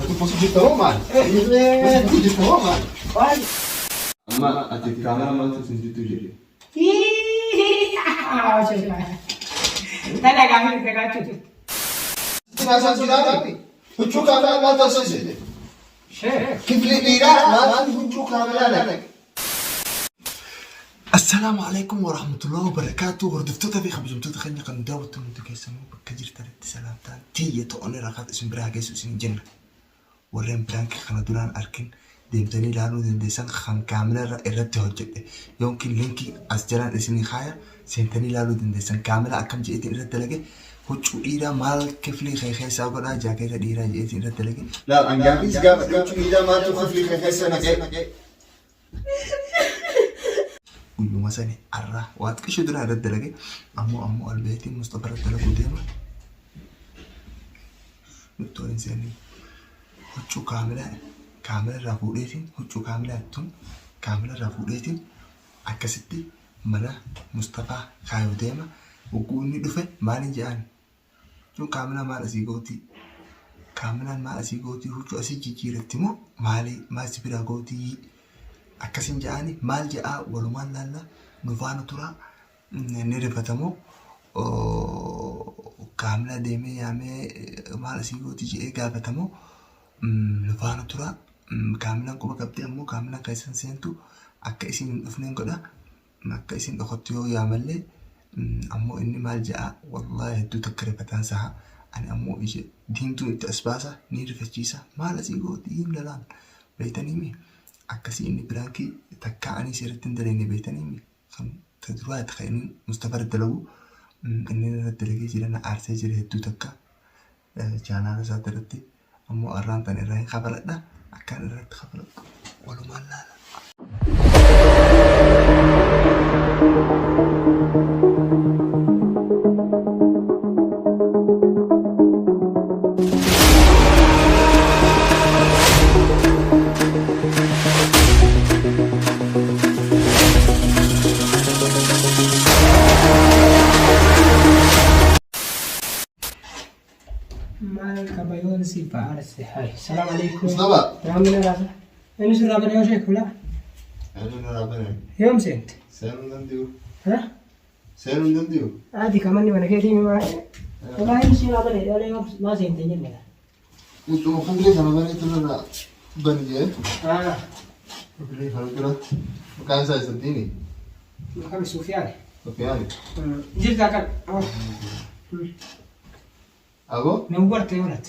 tu posso gittare male. Tu gittare male. Vai. Ma a te camera non ti senti tu ieri. Dai ragazzi, ragazzi. Ti ma sa girare. Huccuu camera ma ta sese. كيف لي ما huccuu camera لك. السلام عليكم ورحمة الله وبركاته. وردفتوتا في خبزمتوتا خلني قن داوت من تكيسمو بكجر تلت سلام تان تيجي توني رقات اسم براغ يسوس الجنة ورين برانك خنا دولان أركن ديمتني لانو دندسان خان كاملة إرد هجد يمكن لينكي أسجلان اسمي خايا سنتني لانو دندسان كاملة أكم جئت إرد لقي huccuu dhiiraa maal kiflii keessaa godhaa jaakeeta dhiiraa jeetiin irratti dalage. Laal angaafis gaafa huccuu dhiiraa maaltu kiflii keessa naqee. Guyyuma sani arraa waan qishuu dura irratti dalage ammoo albeetiin Mustafa irratti dalaguu deema. Doktoriin seenii huccuu kaamila irraa fuudheetiin huccuu kaamila irraa fuudheetiin akkasitti mana Mustafaa kaayuu deema. Ugguu inni dhufe maaliin jedhaan huccuun kaamilaan maal asii gootii kaamilaan maal asii gootii huccuu asii jijjiiratti moo maal si biraa gootii akkasiin jedhaani maal jedhaa walumaan laallaa nu faana turaa ni rifatamoo kaamilaa deemee yaamee maal asii gootii jedhee gaafatamoo nu faana turaa kaamilaan quba qabdee ammoo kaamilaan keessan seentu akka isiin hin dhufneen godha akka isiin dhokottu yoo yaamallee ammoo inni maal jedhaa wallaahi hedduu takka rifataan saha ani ammoo ishee diimtuu itti as baasa ni rifachiisa maal asii gootii hin lalaan beeytaniimi akkasii inni biraankii takka ani seeratti hin daleenne beeytaniimi kan taduraa itti ka'anii Mustafa irratti dalagu inni irratti dalagee jiran aarsee jira hedduu takka chaanaala isaatti irratti ammoo arraan tan irraa hin kafaladha akkaan irratti kafaladhu walumaan laala. السلام عليكم. مصطفى. نعم من راسه. أنا سر رابنا يا شيخ ولا؟ أنا رابنا. يوم سنت. سنون دنديو. ها؟ سنون دنديو. عادي كمان وانا كذي ما. والله إنسي رابنا يا يوم ما سنت جنبنا. أنتم مخبرين أنا بني تنا بنجي. مخبرين خلوا مكان ساي سنتيني. مكان سفيان. سفيان. جيت ذاك. أبو؟ نورت يا ولد.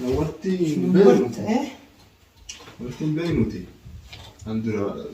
نورتي نورت إيه؟ نورتي بينوتي. الحمد لله.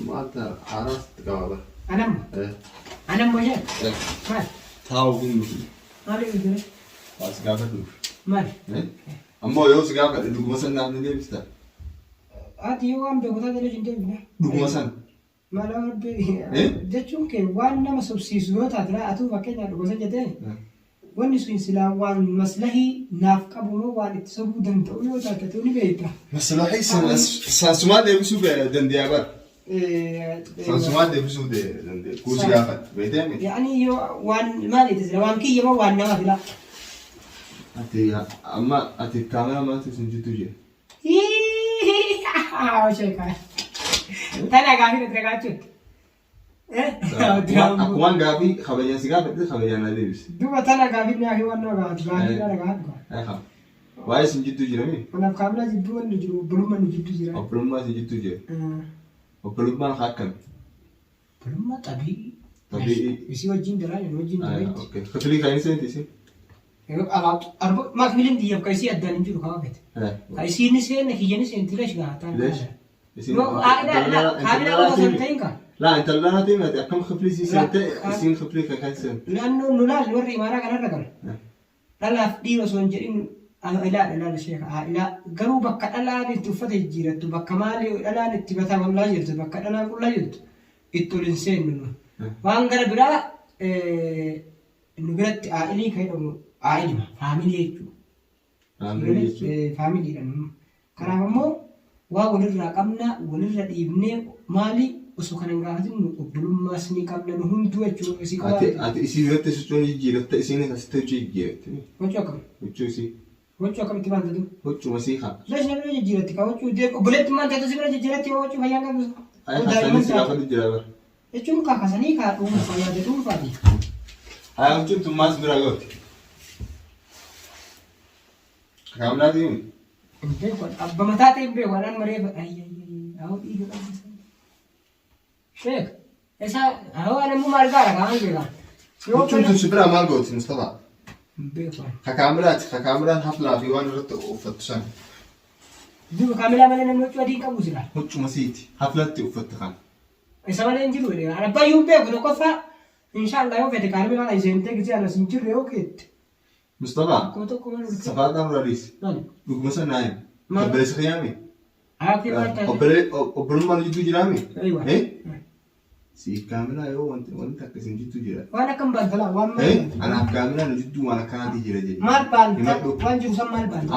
ما عرفت قاعدة. أنا موجود. إيه. مال. تاو بينوتي. مالي بدري. بس قاعدة دوش. مال. إيه. أما يوم قاعدة دوك مثلا نعمل ليه بس. عادي يوم بقطع دلوش ندير. دوك مثلا. Malah jechuun kee waan nama subsiisu yoo taate atu fakkeenyaaf gosa jedhee wanni sun silaa waan maslahii naaf qabu moo waan itti sobuu danda'u yoo taate tu ni beekta. Maslahii saansumaa deebisuu dandeenya bara. Saansumaa deebisuu dandeenya. Kuusi gaafate beektaa miti. Yaani yoo waan maal itti sila waan kiyya moo waan nama filaa. Ati kaamera maaltu isin jitu jira? Sheekaa. Tana gaafi nuti ragaachuuti. Akkuma gaafi kabajaan si gaafate kabajaan na deebise. Duuba tana gaafi nyaaki waan nama gaafi dhala gaafi. Waa'ee isin jiddu jira mi? Kanaaf kaamila jidduu wanni jiru obbolummaa ni jiddu jira. Obbolummaa isin jiddu jira. Obbolummaan haa akkami? Obbolummaa xabii. Tabii. Isii wajjin daraa yoo wajjin daraa. Okay. Kafilii kan inni isin? Maa kafiliin diyyaf kan isii addaan hin jiru kaa fete. Kan isiin ni seenne kiyya ni seenti leesh gaataan. Leesh. Kaamila osoo hin ta'in kaa. لا انت لا تيمتي كم خفلي سين خفلي كايسن لانه نلال وري مارا كان رجل لا فدي وسون جرين لا شيخ لا قالوا بك لا نتفت الجيرة بك مالي لا نتبتا ولا جرت بك انا كل جرت التولنسين منه وان قال برا انه قلت عائلي كانوا عائلي فاميلي لانه كان مو ونرى قمنا ونرى ابني مالي وسكان عادين وبلوم سني قبل نهم دوتشو أتي إسي رت سجون يجيرت إسي نه كستوجي يجيرت. وشكم. وشو إسي. Waccu akkamitti baanta tu? Huccuu masiikaa. Lees namni jijjiirratti ka waccu buleetti maanta tu sibira jijjiirratti waccu fayyaa qabu. Hasanis gaafa jira bar. Jechuun kakasanii kaa dhuunfaa yaada dhuunfaati. Huccuun tummaas bira gooti. Kaamnaatiin. Beeku abba mataa ta'e beeku anaan maree hawu dhiiga qabu. Sheek isa hawa namuu maal gaara kaan beekaa. Huccuun tun si bira maal gooti Mustafa? Beeku. Kaamiraan haflaa fi waan irratti uffattu sana. Duuba kaameraa malee namni huccuu adii qabu sila. Huccuu masiiti haflatti uffatte kan. Isa malee hin jiru abbayyuu beeku tokkoffaa inshallah yoo fedhe kaameraa isheentee gisee anas hin jirre yoo keette. Mustafa. Akkuma tokko malee ulfa. Safaadhaan radiis. Dhuguma sana hin. Obboleessa kiyyaami. Aafi maata. Obbolummaan jidduu jiraami. Aywa. Si kaameraa yoo wanti akkasiin jidduu jira. Waan akkam baantalaa waan malee. Anaaf kaameraan jidduu waan akkanaati jira jedhe. Maal baanta waan jiru san maal baanta.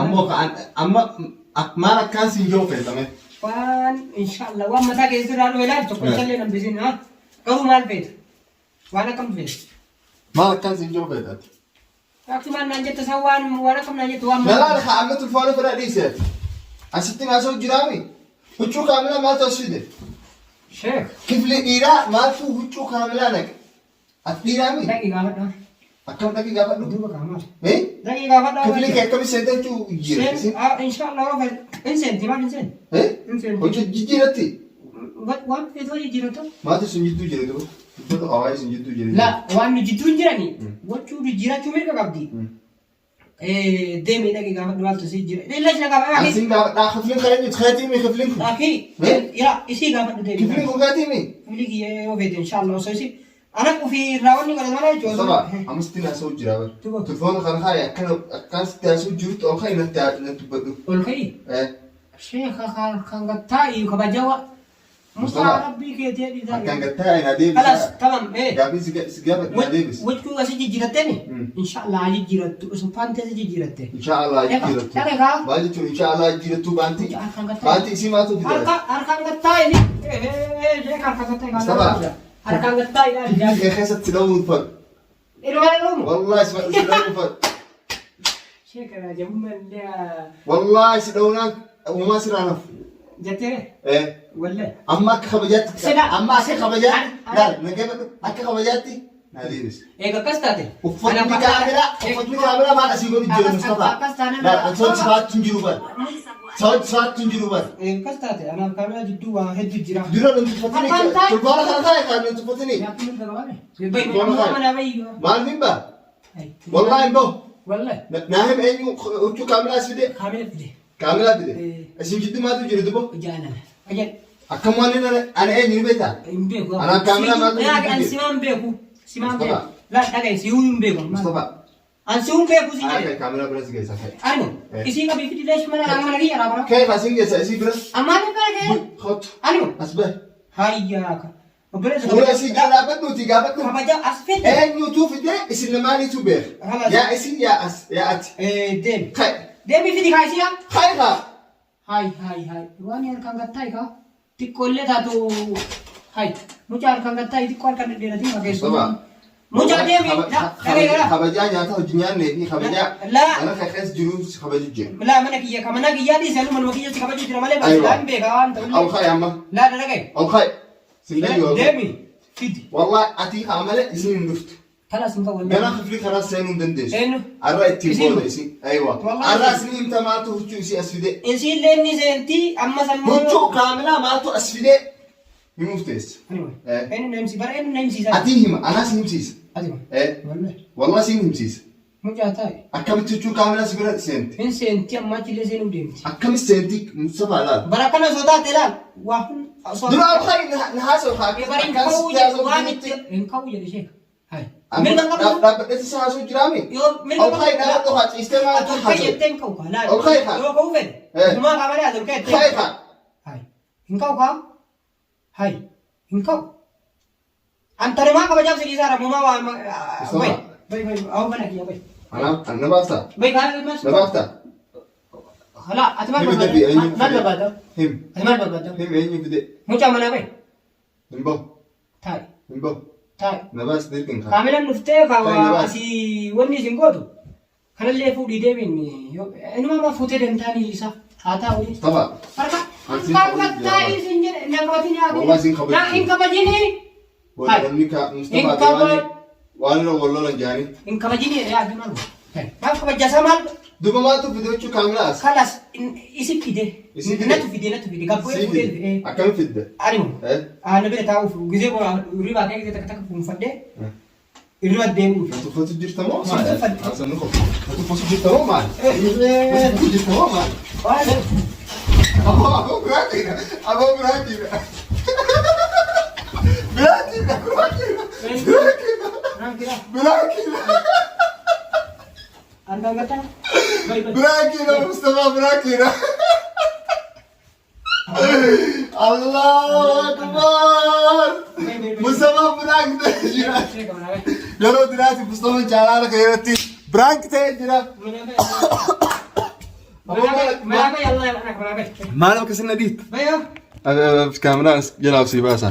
Amma maal akkaan siin joo feetame. Waan inshallah waan mataa keessa irraa dhuu ilaaltu tokko isallee nambisin haa. Garuu maal feeta? Waan akkam feeta? Maal akkaan siin joo feetati? Akti maal naan jette san waan akkam naan jette waan maal. Nalaal haa amma tulfaana fira dhiiseeti. Asitti naasoo jiraami. Huccuu kaameraa maaltu as fide? Sheek. Kifli dhiiraa maaltu huccuu kaameraa naqe? Ati dhiiraami? Dhaqii gaafadhaa. Akkam dhaqii gaafadhu? Duuba qaamaadha. Dhaqii gaafadhaa. Kifli kee akkami seente jechuu jira? Inshallah yoo fedhe. Inseenti maal inseenti? Inseenti. Hojii jijjiiratti? Waan feetoo jijjiiratu? Maati sun jidduu jira duba? Uffata hawaayee sun jidduu jira. La waan jidduu jiranii wachuu jijjiirachuu mirga qabdi. Deemee dhaqii gaafadhu maaltu si jira. Illa jira gaafadhu. Asiin gaafadhaa kifliin kana jechuun kayatiimi kifliin kun. Akii yaa isii gaafadhu deemee. Kifliin kun kayatiimi? Kiflii kiyyee yoo feete inshallah osoo isii anak ofii irraa wanni godhatu mana jechuudha. Saba ammastti naasoo jira bar. Tulfoona kana haa akkasitti naasoo jirutti ol ka'i natti dubbadhu. Ol ka'i? Sheekha kan gattaa'i kabajawa. Musaa rabbii keetii dhiisaa. Kan gattaa'i na deebisa. Kalas tamam gaabii si gaafa na deebisa. Wajjuu asii jijjiiratteni? Inshallah jijjiirattu. Osoo paantee asii jijjiiratte. Inshallah jijjiirattu. Maal jechuun inshallah jijjiirattu baanti. Baanti isii maatu fida. Harkaan gattaa'i. Sheekha harkaan gattaa'i. Saba. Harkaan gattaa'i. Kifliin keessatti dhawuun fadhu. Ilma dhawuun? Wallahi si dhawuun fadhu. Sheekha jabummaa wallahi si dhawunaan uumaa siraanaaf. Jettee? Wallahi. Amma akka kabajaatti. Amma akka kabajaatti. Laal nagabadhu akka kabajaatti. Na deebisa. Eega akkas taate. Uffatni kaameraa maal asii godhu jira Mustafa. Laal sochi saattu hin jiru bara. Sochi saattu hin jiru bara. Akkas taate anaaf kaameraa jidduu waa hedduu jira. Dura nuti uffatni tulbaana kana taa'e kan nuti uffatni. Maal hin baa? Wallahi hin bahu. Wallahi. Naahim eenyu huccuu kaameraa as fide? Kaameraa fide. Kaameraa fide. Isin jidduu maatu jira dubo? Jaalala. Ajal. Akkam waan ani eenyu ni beektaa? Hin beeku. Anaan kaameraa maatu jira. Ani simaan beeku. Simaan beeku. La dhagaye si'uu hin beeku. Mustafa. An si'uu beeku si jedhe. Kaameraa bira si geessa ka'e. Anu. Isii qabii fidi leesh mana kiyya raabara. Ka'e fasin geessa isii bira. Ammaan hin bara ka'e. Hot. Anu. As ba'e. Hayyaa ka. Fuula isii jala dhaabadhuuti gaafadhu. Kabaja as fide. Eenyutu fide isin lamaaniitu beeka. Yaa isin yaa as yaa ati. Deemi. Ka'e. Deemi fidi kaa isii yaa. Ka'e kaa. Hai. Waan harkaan gattaa'i kaa. Xiqqoollee taatu. Hai. Mucaa harkaan gattaa'i xiqqoo harkaan dhedheeratiin fageessu. Mucaa deemi. Kabajaa nyaata hojii nyaannee fi kabajaa. Mana keessa jiru kabaju jira. Laa mana kiyya ka mana kiyyaa dhiise lu manuma kiyyatti kabaju jira malee baay'inaan beekaa waan ta'u. Ol ka'e amma. Laa dhaga'e. Ol ka'e. Singalii ol. Deemi. Fidi. Wallahi ati haa malee isin hin dhuftu. Kanas hin qabu. Gana kifli karaa seenuu hin dandeessu. Eenyu? Arraa ittiin booda isin. Aywa. Arraa isin himta maaltu huccuu isii as fide. Isiin leenni seentii amma sammuu. Huccuu kaameraa maaltu as fide. Himuuf teessa. Eenyu neemsi bara eenyu neemsiisa. Ati hima anaas himsiisa. Ati Wallahi siin himsiisa. Mucaa taa'e. Akkamitti huccuu kaameraa si bira seenti. Hin seentii amma achillee seenuu deemti. Akkamitti seenti Mustafa laal. Bara kana sodaate laal. Waa kun. Dura ol ka'e na haasa'u haa. Bari waan itti hin qabu jedhe sheeka. Hai. Dhaabbadheeti isa haasa'u jiraami. Ol ka'e dhaabadhu haa ciistee maal ol ka'e jettee hin qabu kaa. Ol ka'e kaa. Yoo ka'uu fedhe. Kumaa kaameree ati ol ka'e jettee. Ka'e kaa. Hai. Hin qabu kaa. Hai. Hin qabu. Antarumaa kabajaaf si dhiisaa ramumaa waa. Bai. Awu mana kiyya bai. Na baaftaa. Bai kaa mas. Na baaftaa. Hala ati maal barbaadda? Maal barbaadda? Him. Ati maal barbaadda? Him eenyu fide. Mucaa manaa bai. Hin bahu. Taa'e. Hin bahu. Taa'e. Na baas dirqin kaa. Kaamelaan dhuftee kaawaa asii wanni isin gootu. kanallee fuudhii deebiin inuma fuutee dantaanii isa haa ta'u. Mustafa. Harka kaawwattaa isin jedhe namooti Wallah isin kabajini. naa hin kabajini. Wanni ka Mustafa waan wallolan jaani. Hin kabajini yaa gimalu. Maal kabajasa maal? Duba maaltu fidochu kaamlaas. Kalas isi fide. Natu fide gabboo fuudhee. Akkam fidde? Arimu. Ana bira taa'uuf gisee riba akka gisee takka kuunfadhee irra deemuuf. Tuffatu jirta moo maal? Hasan nuko. Tuffatu jirta moo maal? Tuffatu jirta moo maal? Abo biraatira. Biraatira Mustafa biraatira. Allahu Akbar. Mustafa biraatira. Yeroo diraati Mustafa jaalala keessatti biraatira jira. Maal akka sinna diit? Kaameraan jalaaf si baasa.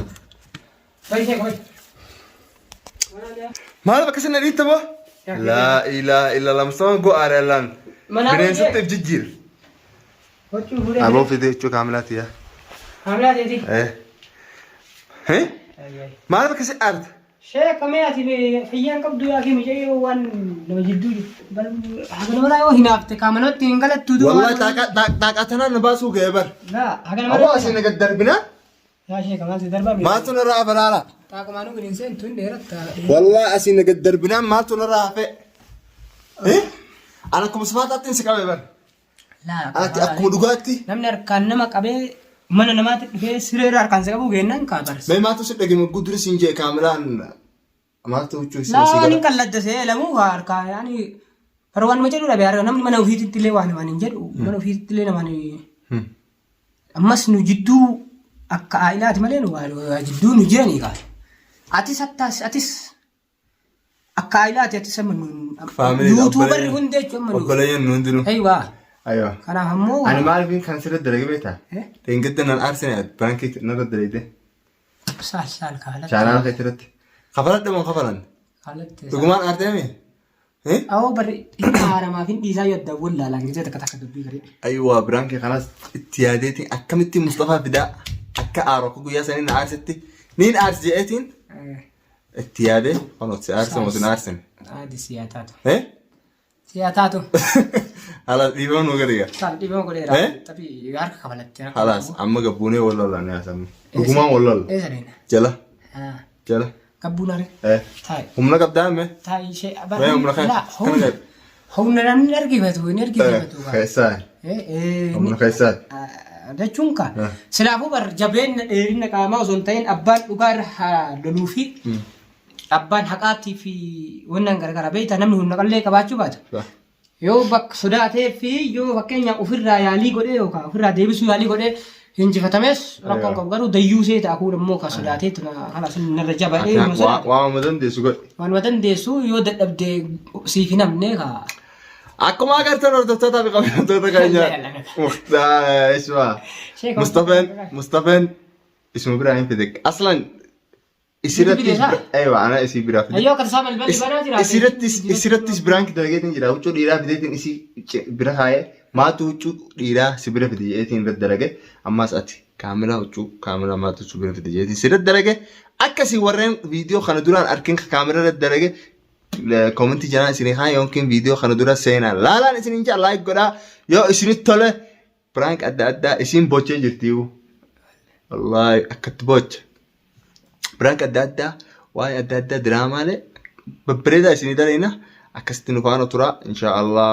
Maal akka sinna diitta boo? Laa ilaaha illallah Mustafa go'aadha allaan. Bineensatti jijjiir. Aboo fide jechuu kaamelaati yaa. Kaamelaati? Maal akka si aarte? Sheekh kame ati fayyaan qabdu yaa kimi jee waan nama jidduu hagana mala yoo hinaafte kaamanootti hin galattu duu. Wallahi taaqatanaan na baasuu ga'e bar. Hagana mala. Aboo asiin gad darbina. Yaa sheekh maaltu darbaa? Maaltu narraa falaala? Taaqamaanuu gadi seentu hin dheeratta. Wallahi asiin gad darbinaan maaltu narraa hafe? Ana akkuma sifaataatti si qabe bar. Ati akkuma dhugaatti. Namni harkaan nama qabee mana namaatti dhufee sireera harkaan si qabu geennan kaabarse. Mee maaltu si dhagime guduri siin jee kaamelaan maaltu huccuu si gara. Ni kallattasee lamuu harkaa yaani farwaan ma jedhu dhabe harka namni mana ofiitti illee waan hin jedhu mana ofiitti illee namaan ammas nu jidduu akka aayilaati malee nu jidduu nu jiranii kaa. Atis akka aayilaati atis amma nu yuutuubarri hundee jechuun amma nu. Obboleeyyan nu hundinuu. Ayiwaa. Aywa. Kanaaf ammoo. Ani maaliif kan sirra dalage beektaa? Teengidda nan aarsine baankii narra dalagde. Saal kaalatti. Chaanaan keessatti. Kafaladha moo kafalan? Kaalatti. Dhugumaan aarteemi? Awoo barri haaramaa fi dhiisaa yoo adda wallaalaan gisee takka dubbii garii. Aywa birankii kanas itti yaadeetiin akkamitti Mustafaa fidaa akka aaroo guyyaa sanii na aarsetti niin aarsi je'eetiin itti yaadee kunuutti aarsa mootin aarsin. Adi siyaataatu. Siyaataatu. Halas dhiibama nu gadiga. Saal dhiibama godheera. Tapi harka kabalatti. Halas amma gabbuunee wallolaa ni haasamu. Dhugumaan wallola. Eesaniina. Jala. Jala. Gabbuunare. Taa'e. Humna qabdaa mee? Taa'e ishee. Mee humna kan. Humna namni argifatu hin argifatu. Keessaa. Humna keessaa. Jechuun ka. Silaafuu bar jabeenya dheerina qaamaa osoo hin ta'in abbaan dhugaa irra loluu fi abbaan haqaatii fi wannan gargara beektaa namni humna qallee qabaachuu baata. Yoo bakka sodaatee fi yoo fakkeenyaaf ofirraa yaalii godhee yookaan ofirraa deebisuu yaalii godhee hinjifatames rakkoon qabu garuu dayyuu see ta'a kun immoo kan sodaatee haala sun narra jabadhee. Waanuma dandeessu godhe. Waanuma dandeessu yoo dadhabdee siif hin hafne kaa. Akkuma agartan hordoftoota fi qabatoota keenya. Isma. Mustafeen isuma biraa hin fide. Aslan isirattis ana isii biraa fide. Ayyoo kan saamal balli banaa jira. Isirattis biraan dalageetiin jira. Huccuu dhiiraa fideetiin isii bira kaayee maatu huccuu dhiiraa si bira fide jeetiin irratti dalage ammas ati kaamilaa huccuu kaamilaa maatu huccuu bira fide jeetiin si irratti dalage akkasii warreen viidiyoo kana duraan arkin kaamilaa irratti dalage komentii janaa isinii haa yookiin viidiyoo kana dura seenaa laalaan isiniin jaa laayik godhaa yoo isinitti tole prank adda addaa isin bochee jirtiiwu wallaahi akkatti bocha prank adda addaa waan adda addaa diraamaalee babbareedaa isinii daleena akkasitti nu faana tura inshaallah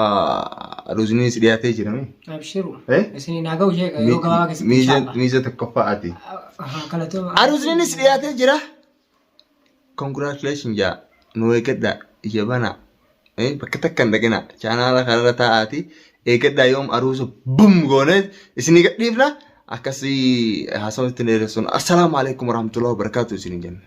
ruuziniis dhiyaatee jirame. Abshiru. Isinii naaga'u ishee yoo gabaabaa keessatti inshaallah. Miiza tokkoffaa ati. Ruuziniis dhiyaatee jira. Congratulations jaa. Nu eeggadha ija bana bakka takka hin dhaqina chaanaala kanarra taa'aati eeggadha yoom aruusa bum goonee isinii gadhiifna akkasii haasawatti dheeressuun assalaamu alaikum warahmatullahi wabarakatuh isiniin jenna.